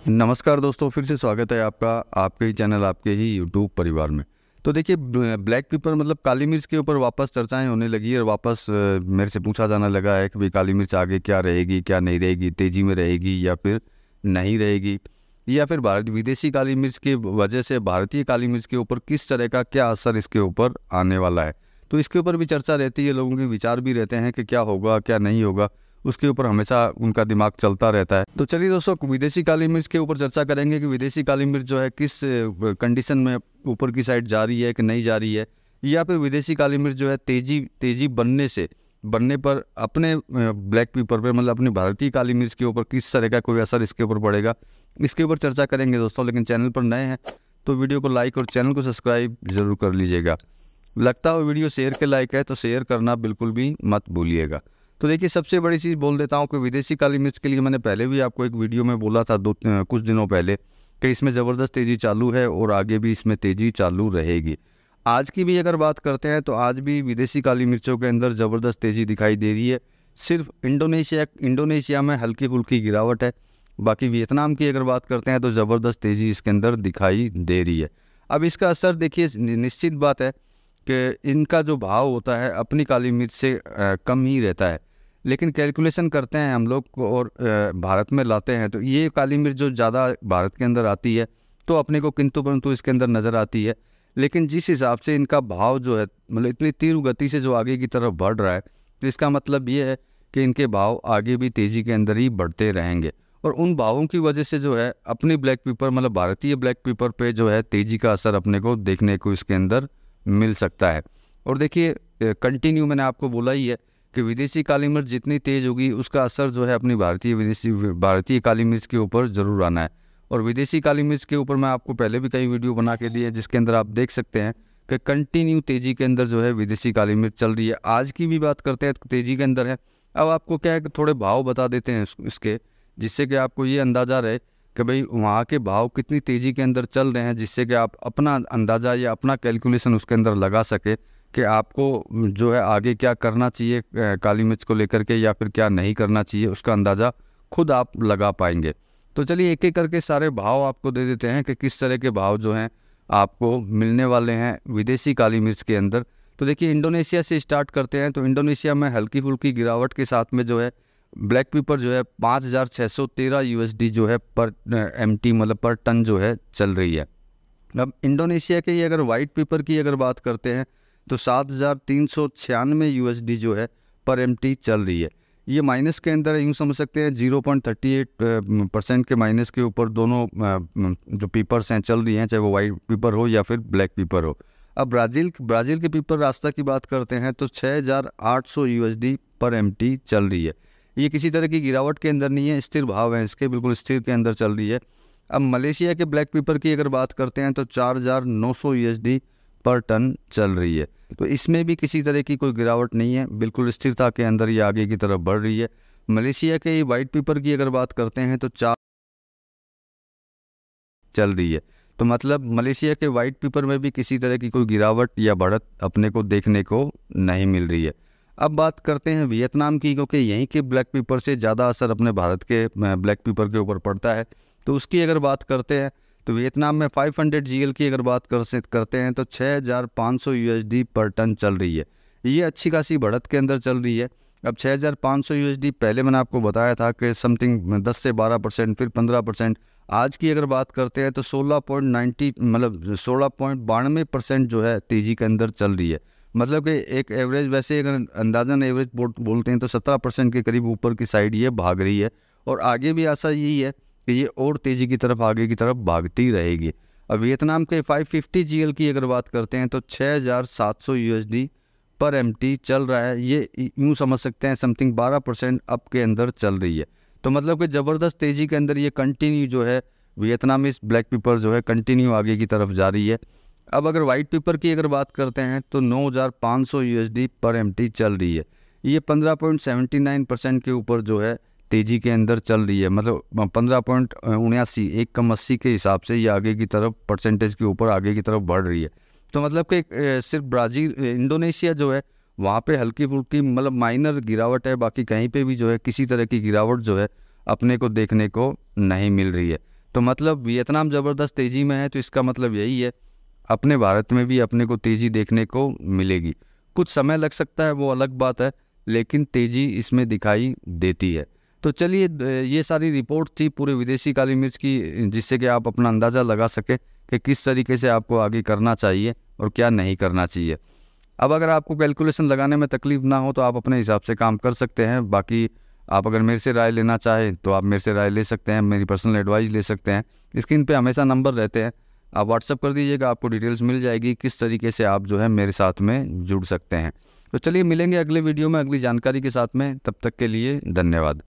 नमस्कार दोस्तों, फिर से स्वागत है आपका आपके ही चैनल आपके ही यूट्यूब परिवार में। तो देखिए, ब्लैक पेपर मतलब काली मिर्च के ऊपर वापस चर्चाएं होने लगी और वापस मेरे से पूछा जाना लगा है कि भाई काली मिर्च आगे क्या रहेगी, क्या नहीं रहेगी, तेज़ी में रहेगी या फिर नहीं रहेगी, या फिर भारत विदेशी काली मिर्च की वजह से भारतीय काली मिर्च के ऊपर किस तरह का क्या असर इसके ऊपर आने वाला है। तो इसके ऊपर भी चर्चा रहती है, लोगों के विचार भी रहते हैं कि क्या होगा क्या नहीं होगा, उसके ऊपर हमेशा उनका दिमाग चलता रहता है। तो चलिए दोस्तों, विदेशी काली मिर्च के ऊपर चर्चा करेंगे कि विदेशी काली मिर्च जो है किस कंडीशन में ऊपर की साइड जा रही है कि नहीं जा रही है, या फिर विदेशी काली मिर्च जो है तेजी बनने पर अपने ब्लैक पेपर पर मतलब अपनी भारतीय काली मिर्च के ऊपर किस तरह का कोई असर इसके ऊपर पड़ेगा, इसके ऊपर चर्चा करेंगे दोस्तों। लेकिन चैनल पर नए हैं तो वीडियो को लाइक और चैनल को सब्सक्राइब जरूर कर लीजिएगा। लगता हो वीडियो शेयर के लायक है तो शेयर करना बिल्कुल भी मत भूलिएगा। तो देखिए, सबसे बड़ी चीज़ बोल देता हूँ कि विदेशी काली मिर्च के लिए मैंने पहले भी आपको एक वीडियो में बोला था कुछ दिनों पहले कि इसमें ज़बरदस्त तेज़ी चालू है और आगे भी इसमें तेज़ी चालू रहेगी। आज की भी अगर बात करते हैं तो आज भी विदेशी काली मिर्चों के अंदर ज़बरदस्त तेज़ी दिखाई दे रही है। सिर्फ इंडोनेशिया में हल्की फुल्की गिरावट है। बाकी वियतनाम की अगर बात करते हैं तो ज़बरदस्त तेज़ी इसके अंदर दिखाई दे रही है। अब इसका असर देखिए, निश्चित बात है कि इनका जो भाव होता है अपनी काली मिर्च से कम ही रहता है। लेकिन कैलकुलेशन करते हैं हम लोग और भारत में लाते हैं तो ये काली मिर्च जो ज़्यादा भारत के अंदर आती है तो अपने को किंतु परंतु इसके अंदर नज़र आती है। लेकिन जिस हिसाब से इनका भाव जो है मतलब इतनी तीव्र गति से जो आगे की तरफ बढ़ रहा है, तो इसका मतलब ये है कि इनके भाव आगे भी तेज़ी के अंदर ही बढ़ते रहेंगे। और उन भावों की वजह से जो है अपनी ब्लैक पेपर मतलब भारतीय ब्लैक पेपर पे जो है तेज़ी का असर अपने को देखने को इसके अंदर मिल सकता है। और देखिए, कंटिन्यू मैंने आपको बोला ही है कि विदेशी काली मिर्च जितनी तेज़ होगी उसका असर जो है अपनी भारतीय काली मिर्च के ऊपर ज़रूर आना है। और विदेशी काली मिर्च के ऊपर मैं आपको पहले भी कई वीडियो बना के दिए जिसके अंदर आप देख सकते हैं कि कंटिन्यू तेज़ी के अंदर जो है विदेशी काली मिर्च चल रही है। आज की भी बात करते हैं तो तेज़ी के अंदर है। अब आपको क्या है कि थोड़े भाव बता देते हैं इसके, जिससे कि आपको ये अंदाज़ा रहे कि भाई वहाँ के भाव कितनी तेज़ी के अंदर चल रहे हैं, जिससे कि आप अपना अंदाज़ा या अपना कैलकुलेशन उसके अंदर लगा सके कि आपको जो है आगे क्या करना चाहिए काली मिर्च को लेकर के, या फिर क्या नहीं करना चाहिए, उसका अंदाज़ा खुद आप लगा पाएंगे। तो चलिए एक एक करके सारे भाव आपको दे देते हैं कि किस तरह के भाव जो हैं आपको मिलने वाले हैं विदेशी काली मिर्च के अंदर। तो देखिए, इंडोनेशिया से स्टार्ट करते हैं। तो इंडोनेशिया में हल्की फुल्की गिरावट के साथ में जो है ब्लैक पेपर जो है 5,613 USD जो है पर MT मतलब पर टन जो है चल रही है। अब इंडोनेशिया के अगर वाइट पेपर की अगर बात करते हैं तो 7,396 USD जो है पर MT चल रही है। ये माइनस के अंदर यूँ समझ सकते हैं 0.38% के माइनस के ऊपर दोनों जो पेपर्स हैं चल रही हैं, चाहे वो वाइट पेपर हो या फिर ब्लैक पेपर हो। अब ब्राज़ील के पेपर रास्ता की बात करते हैं तो 6,800 USD पर MT चल रही है। ये किसी तरह की गिरावट के अंदर नहीं है, स्थिर भाव है इसके, बिल्कुल स्थिर के अंदर चल रही है। अब मलेशिया के ब्लैक पेपर की अगर बात करते हैं तो 4,900 USD पर टन चल रही है। तो इसमें भी किसी तरह की कोई गिरावट नहीं है, बिल्कुल स्थिरता के अंदर ये आगे की तरफ बढ़ रही है। मलेशिया के वाइट पेपर की अगर बात करते हैं तो 4 चल रही है। तो मतलब मलेशिया के वाइट पेपर में भी किसी तरह की कोई गिरावट या बढ़त अपने को देखने को नहीं मिल रही है। अब बात करते हैं वियतनाम की, क्योंकि यहीं के ब्लैक पेपर से ज़्यादा असर अपने भारत के ब्लैक पेपर के ऊपर पड़ता है। तो उसकी अगर बात करते हैं तो वियतनाम में 500 GL की अगर बात करते हैं तो 6,500 USD पर टन चल रही है। ये अच्छी खासी बढ़त के अंदर चल रही है। अब 6,500 USD पहले मैंने आपको बताया था कि समथिंग 10 से 12% फिर 15%। आज की अगर बात करते हैं तो 16.90 मतलब 16.92% जो है तेज़ी के अंदर चल रही है। मतलब कि एक एवरेज, वैसे अगर अंदाज़न एवरेज बोलते हैं तो 17% के करीब ऊपर की साइड ये भाग रही है। और आगे भी आशा यही है कि ये और तेज़ी की तरफ आगे की तरफ भागती रहेगी। अब वियतनाम के 550 GL की अगर बात करते हैं तो 6,700 USD पर MT चल रहा है। ये यूँ समझ सकते हैं समथिंग 12% अप के अंदर चल रही है। तो मतलब कि ज़बरदस्त तेज़ी के अंदर ये कंटिन्यू जो है वियतनामीज ब्लैक पेपर जो है कंटिन्यू आगे की तरफ जा रही है। अब अगर वाइट पेपर की अगर बात करते हैं तो 9,500 USD पर MT चल रही है। ये 15.79% के ऊपर जो है तेज़ी के अंदर चल रही है। मतलब 15.79 एक कम 80 के हिसाब से ये आगे की तरफ परसेंटेज के ऊपर आगे की तरफ बढ़ रही है। तो मतलब कि सिर्फ इंडोनेशिया जो है वहाँ पे हल्की फुल्की मतलब माइनर गिरावट है, बाकी कहीं पे भी जो है किसी तरह की गिरावट जो है अपने को देखने को नहीं मिल रही है। तो मतलब वियतनाम ज़बरदस्त तेज़ी में है, तो इसका मतलब यही है अपने भारत में भी अपने को तेज़ी देखने को मिलेगी। कुछ समय लग सकता है, वो अलग बात है, लेकिन तेज़ी इसमें दिखाई देती है। तो चलिए, ये सारी रिपोर्ट थी पूरे विदेशी काली मिर्च की, जिससे कि आप अपना अंदाज़ा लगा सके कि किस तरीके से आपको आगे करना चाहिए और क्या नहीं करना चाहिए। अब अगर आपको कैलकुलेशन लगाने में तकलीफ ना हो तो आप अपने हिसाब से काम कर सकते हैं। बाकी आप अगर मेरे से राय लेना चाहें तो आप मेरे से राय ले सकते हैं, मेरी पर्सनल एडवाइस ले सकते हैं। स्क्रीन पे हमेशा नंबर रहते हैं, आप व्हाट्सअप कर दीजिएगा, आपको डिटेल्स मिल जाएगी किस तरीके से आप जो है मेरे साथ में जुड़ सकते हैं। तो चलिए मिलेंगे अगले वीडियो में अगली जानकारी के साथ में, तब तक के लिए धन्यवाद।